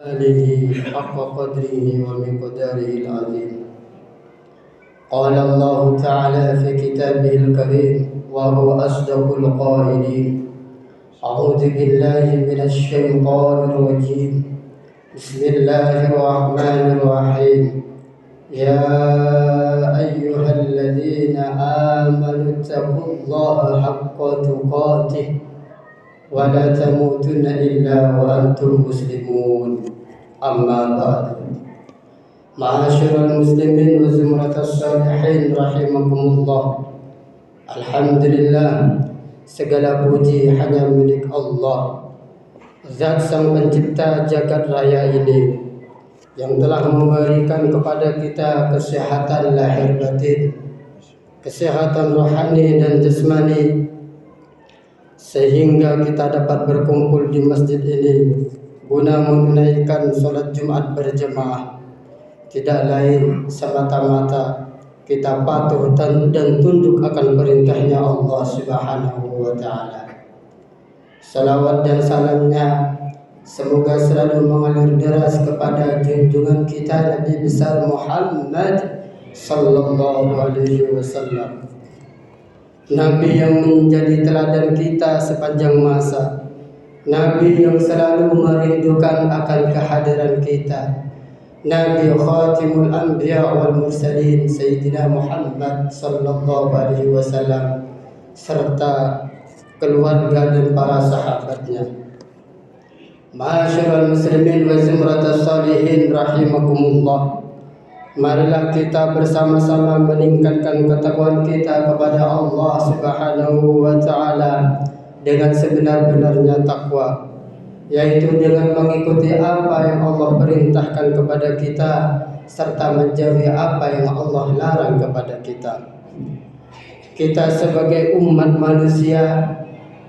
آله حق قدره ومقداره العظيم. قال الله تعالى في كتابه الكريم وهو أصدق القائلين: أعوذ بالله من الشيطان الرجيم. بسم الله الرحمن الرحيم. يا أيها الذين آمنوا اتقوا الله حق تقاته ولا تموتن إلا وأنتم مسلمون. أما بعد. Ma'asyiral muslimin wa zumratas salihin rahimakumullah. Alhamdulillah, segala puji hanya milik Allah, Zat Sang Pencipta jagat raya ini, yang telah memberikan kepada kita kesehatan lahir batin, kesehatan rohani dan jasmani, sehingga kita dapat berkumpul di masjid ini guna menunaikan salat Jumat berjemaah. Tidak lain semata-mata kita patuh dan tunduk akan perintahnya Allah Subhanahu wa ta'ala. Salawat dan salamnya semoga selalu mengalir deras kepada junjungan kita Nabi besar Muhammad sallallahu alaihi wasallam, Nabi yang menjadi teladan kita sepanjang masa, Nabi yang selalu merindukan akan kehadiran kita, Nabi Khatimul Anbiya wal Mursalin Sayyidina Muhammad sallallahu alaihi wasallam serta keluarga dan para sahabatnya. Ma'asyiral muslimin wa zumratas salihin rahimakumullah. Marilah kita bersama-sama meningkatkan ketakwaan kita kepada Allah Subhanahu wa ta'ala dengan sebenar-benarnya takwa, yaitu dengan mengikuti apa yang Allah perintahkan kepada kita serta menjauhi apa yang Allah larang kepada kita. Kita sebagai umat manusia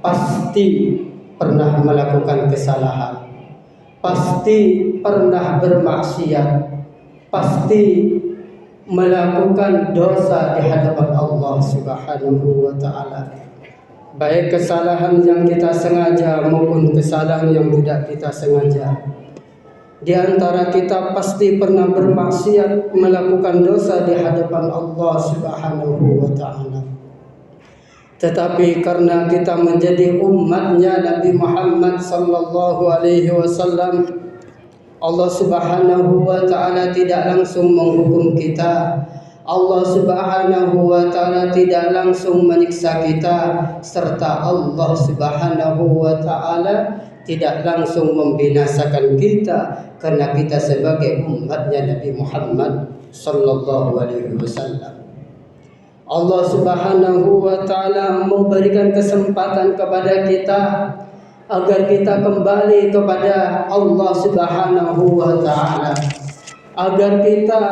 pasti pernah melakukan kesalahan, pasti pernah bermaksiat, pasti melakukan dosa di hadapan Allah Subhanahu wa ta'ala. Baik kesalahan yang kita sengaja maupun kesalahan yang tidak kita sengaja. Di antara kita pasti pernah bermaksiat, melakukan dosa di hadapan Allah Subhanahu wa ta'ala. Tetapi karena kita menjadi umatnya Nabi Muhammad sallallahu alaihi wasallam, Allah Subhanahu wa ta'ala tidak langsung menghukum kita. Allah Subhanahu wa ta'ala tidak langsung menyiksa kita, serta Allah Subhanahu wa ta'ala tidak langsung membinasakan kita karena kita sebagai umatnya Nabi Muhammad sallallahu alaihi wasallam. Allah Subhanahu wa ta'ala memberikan kesempatan kepada kita agar kita kembali kepada Allah Subhanahu wa ta'ala, agar kita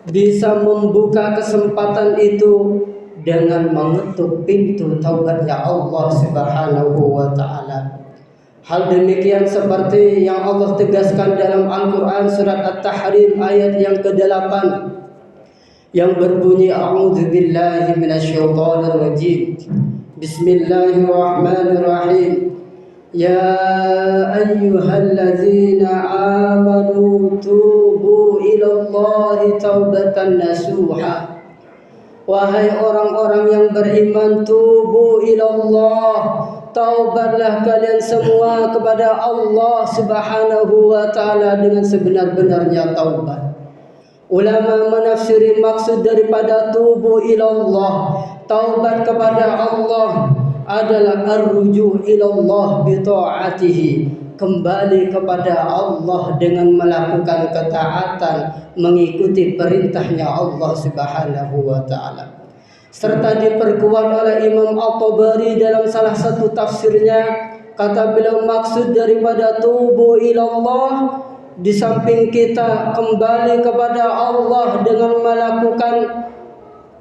bisa membuka kesempatan itu dengan mengetuk pintu taubatnya Allah Subhanahu wa ta'ala. Hal demikian seperti yang Allah tegaskan dalam Al-Quran surat At-Tahrim ayat yang ke-8 yang berbunyi: A'udzu billahi minasyaitonir rajim. Bismillahirrahmanirrahim. Ya ayyuhalladzina amanu tubu ilallahi taubatan nasuha. Wahai orang-orang yang beriman, tubu ilallah, taubatlah kalian semua kepada Allah Subhanahu wa ta'ala dengan sebenar-benarnya taubat. Ulama menafsiri maksud daripada tubu ilallah, taubat kepada Allah, adalah ar-ruju' ilallah bi ta'atihi, kembali kepada Allah dengan melakukan ketaatan, mengikuti perintahnya Allah Subhanahu wa ta'ala. Serta diperkuat oleh Imam At-Tabari dalam salah satu tafsirnya, kata beliau maksud daripada tubu ilallah, di samping kita kembali kepada Allah dengan melakukan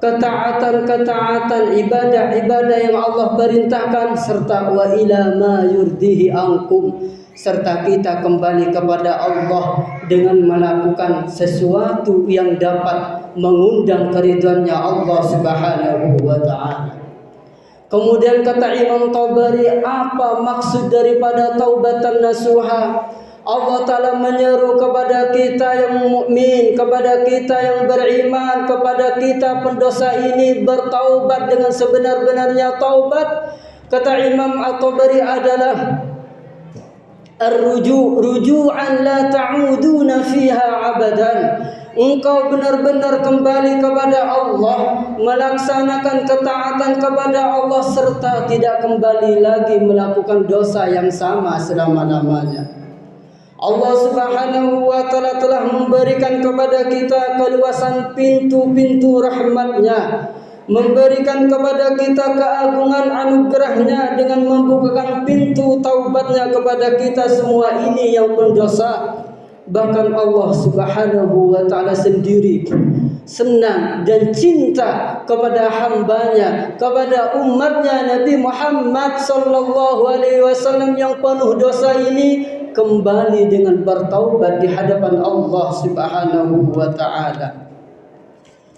ketaatan-ketaatan, ibadah-ibadah yang Allah perintahkan, serta wa ila ma yurdihi ankum, serta kita kembali kepada Allah dengan melakukan sesuatu yang dapat mengundang keridhaannya Allah Subhanahu wa ta'ala. Kemudian kata Imam Tabari, apa maksud daripada taubatan nasuha? Allah Ta'ala menyeru kepada kita yang mukmin, kepada kita yang beriman, kepada kita pendosa ini bertaubat dengan sebenar-benarnya taubat. Kata Imam At-Tabari adalah ruju'an la ta'uduna fiha abadan. Engkau benar-benar kembali kepada Allah, melaksanakan ketaatan kepada Allah serta tidak kembali lagi melakukan dosa yang sama selama-lamanya. Allah Subhanahu wa Ta'ala telah memberikan kepada kita keluasan pintu-pintu rahmat-Nya, memberikan kepada kita keagungan anugerah-Nya dengan membukakan pintu taubat-Nya kepada kita semua ini yang pendosa. Bahkan Allah Subhanahu wa Ta'ala sendiri senang dan cinta kepada hambanya, kepada umatnya Nabi Muhammad sallallahu alaihi wasallam yang penuh dosa ini kembali dengan bertaubat di hadapan Allah Subhanahu wa Ta'ala.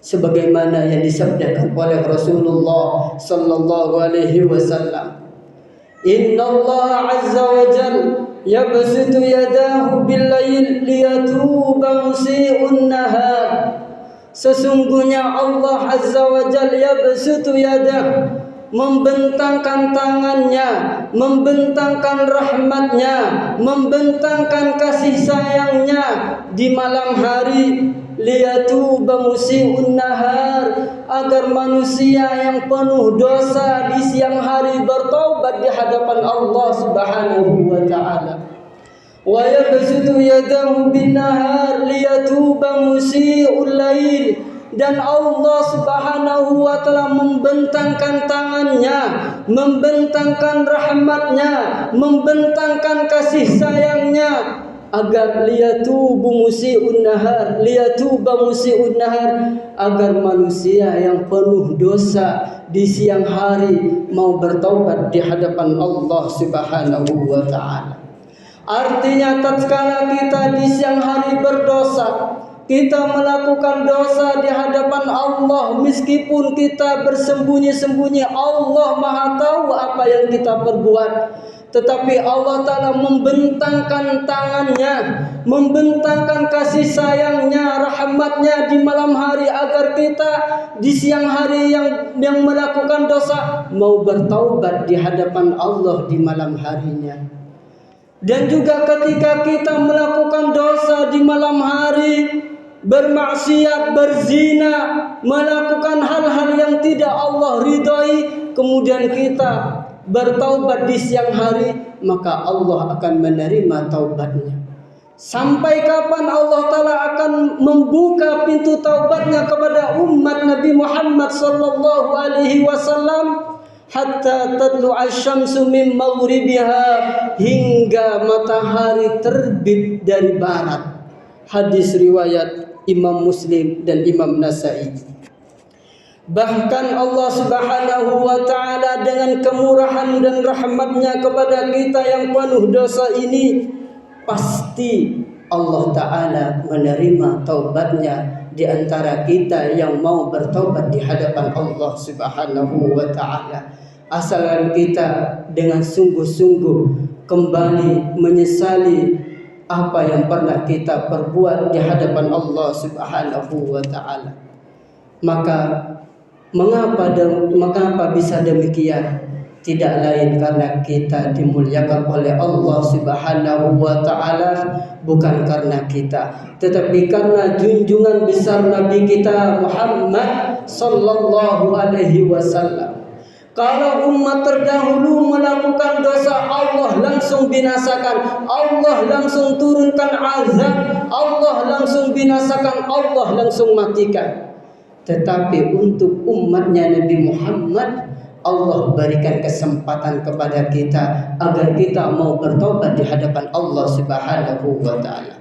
Sebagaimana yang disabdakan oleh Rasulullah sallallahu alaihi wasallam, Inna Allah azza wa jalla yabsutu yadahu bil-lail liyatuba musii'un nahar. Sesungguhnya Allah azza wa jalla yabsutu yadahu, membentangkan tangannya, membentangkan rahmatnya, membentangkan kasih sayangnya di malam hari, liyatuba musii'un nahar, agar manusia yang penuh dosa di siang hari bertaubat di hadapan Allah Subhanahu wa Ta'ala. Wa yabsutu yadahu bin nahar liyatuba musii'ul lail, dan Allah Subhanahu wa Ta'ala membentangkan tangannya, membentangkan rahmatnya, membentangkan kasih sayangnya agar liyatuba musii'un nahar, agar manusia yang penuh dosa di siang hari mau bertaubat di hadapan Allah Subhanahu wa Ta'ala. Artinya tatkala kita di siang hari berdosa, kita melakukan dosa di hadapan Allah, meskipun kita bersembunyi-sembunyi, Allah Maha tahu apa yang kita perbuat. Tetapi Allah Ta'ala membentangkan tangannya, membentangkan kasih sayangnya, rahmatnya di malam hari agar kita di siang hari yang melakukan dosa mau bertaubat di hadapan Allah di malam harinya. Dan juga ketika kita melakukan dosa di malam hari, bermaksiat, berzina, melakukan hal-hal yang tidak Allah ridhai, kemudian kita bertaubat di siang hari, maka Allah akan menerima taubatnya. Sampai kapan Allah Ta'ala akan membuka pintu taubatnya kepada umat Nabi Muhammad sallallahu alaihi wasallam? Hatta tatlu'a syamsu min maghribiha, hingga matahari terbit dari barat. Hadis riwayat Imam Muslim dan Imam Nasa'i. Bahkan Allah Subhanahu wa Ta'ala dengan kemurahan dan rahmatnya kepada kita yang penuh dosa ini, pasti Allah Ta'ala menerima taubatnya di antara kita yang mau bertaubat di hadapan Allah Subhanahu wa Ta'ala. Asalkan kita dengan sungguh-sungguh kembali menyesali apa yang pernah kita perbuat di hadapan Allah Subhanahu wa Ta'ala. Mengapa bisa demikian? Tidak lain karena kita dimuliakan oleh Allah Subhanahu wa Ta'ala, bukan karena kita, tetapi karena junjungan besar Nabi kita Muhammad sallallahu alaihi wasallam. Kalau umat terdahulu melakukan dosa, Allah langsung binasakan, Allah langsung turunkan azab, Allah langsung binasakan, Allah langsung matikan. Tetapi untuk umatnya Nabi Muhammad, Allah berikan kesempatan kepada kita agar kita mau bertobat di hadapan Allah Subhanahu wa Ta'ala.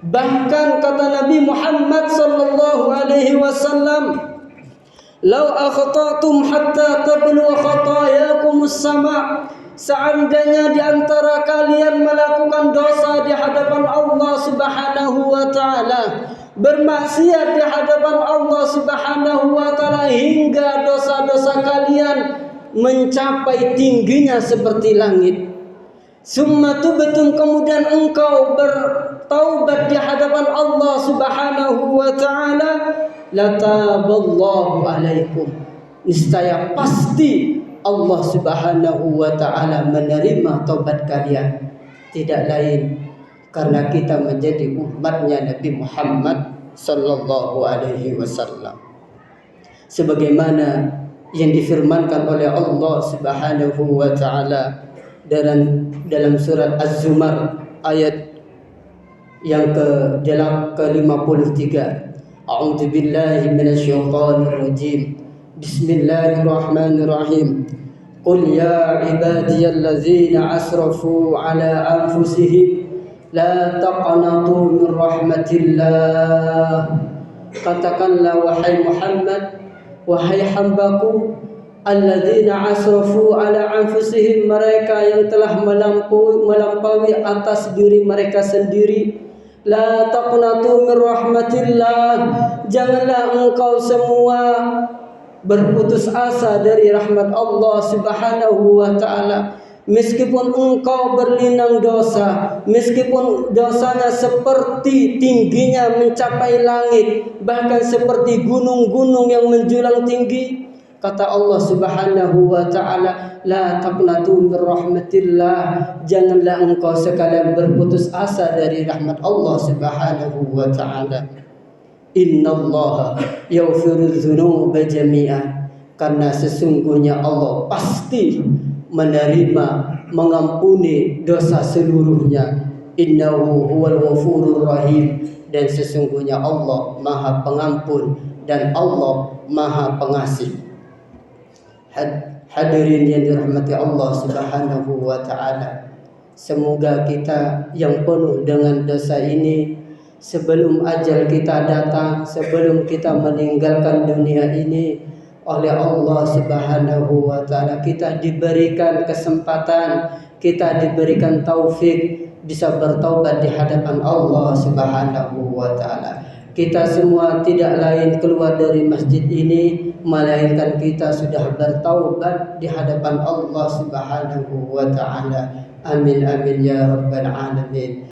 Bahkan kata Nabi Muhammad sallallahu alaihi wasallam, "Lau akhta'tum hatta tablu khatayakum as-sama'." Seandainya di antara kalian melakukan dosa di hadapan Allah Subhanahu wa Ta'ala, bermaksiat di hadapan Allah Subhanahu wa Ta'ala hingga dosa-dosa kalian mencapai tingginya seperti langit, Summa tubtum, kemudian engkau bertaubat di hadapan Allah Subhanahu wa taala, lataballahu alaikum, niscaya pasti Allah Subhanahu wa taala menerima taubat kalian. Tidak lain karena kita menjadi umatnya Nabi Muhammad sallallahu alaihi wasallam. Sebagaimana yang difirmankan oleh Allah Subhanahu wa taala dalam surat Az-Zumar ayat yang ke-53. A'udzu billahi minasyaitonir rajim. Bismillahirrahmanirrahim. Qul ya ibadiyallazina asrafu ala anfusihim la taqnatu min rahmatillah. Katakanlah wahai Muhammad, wahai hambaku, alladzina asrafu ala anfusihim, mereka yang telah melampaui atas diri mereka sendiri. La taqnatu min rahmatillah, janganlah engkau semua berputus asa dari rahmat Allah Subhanahu wa taala. Meskipun engkau berlinang dosa, meskipun dosanya seperti tingginya mencapai langit, bahkan seperti gunung-gunung yang menjulang tinggi, kata Allah Subhanahu wa taala, la taqnatu min rahmatillah, janganlah engkau sekalian berputus asa dari rahmat Allah Subhanahu wa taala. Innallaha yaghfiru dzunuba jami'a, karena sesungguhnya Allah pasti menerima, mengampuni dosa seluruhnya. Innahu huwal ghafurur rahim, dan sesungguhnya Allah Maha Pengampun dan Allah Maha Pengasih. Hadirin yang dirahmati Allah Subhanahu wa taala, semoga kita yang penuh dengan dosa ini, sebelum ajal kita datang, sebelum kita meninggalkan dunia ini, oleh Allah Subhanahu wa taala kita diberikan kesempatan, kita diberikan taufik bisa bertaubat di hadapan Allah Subhanahu wa taala. Kita semua tidak lain keluar dari masjid ini melainkan kita sudah bertaubat di hadapan Allah Subhanahu wa taala. Amin amin ya rabbal alamin.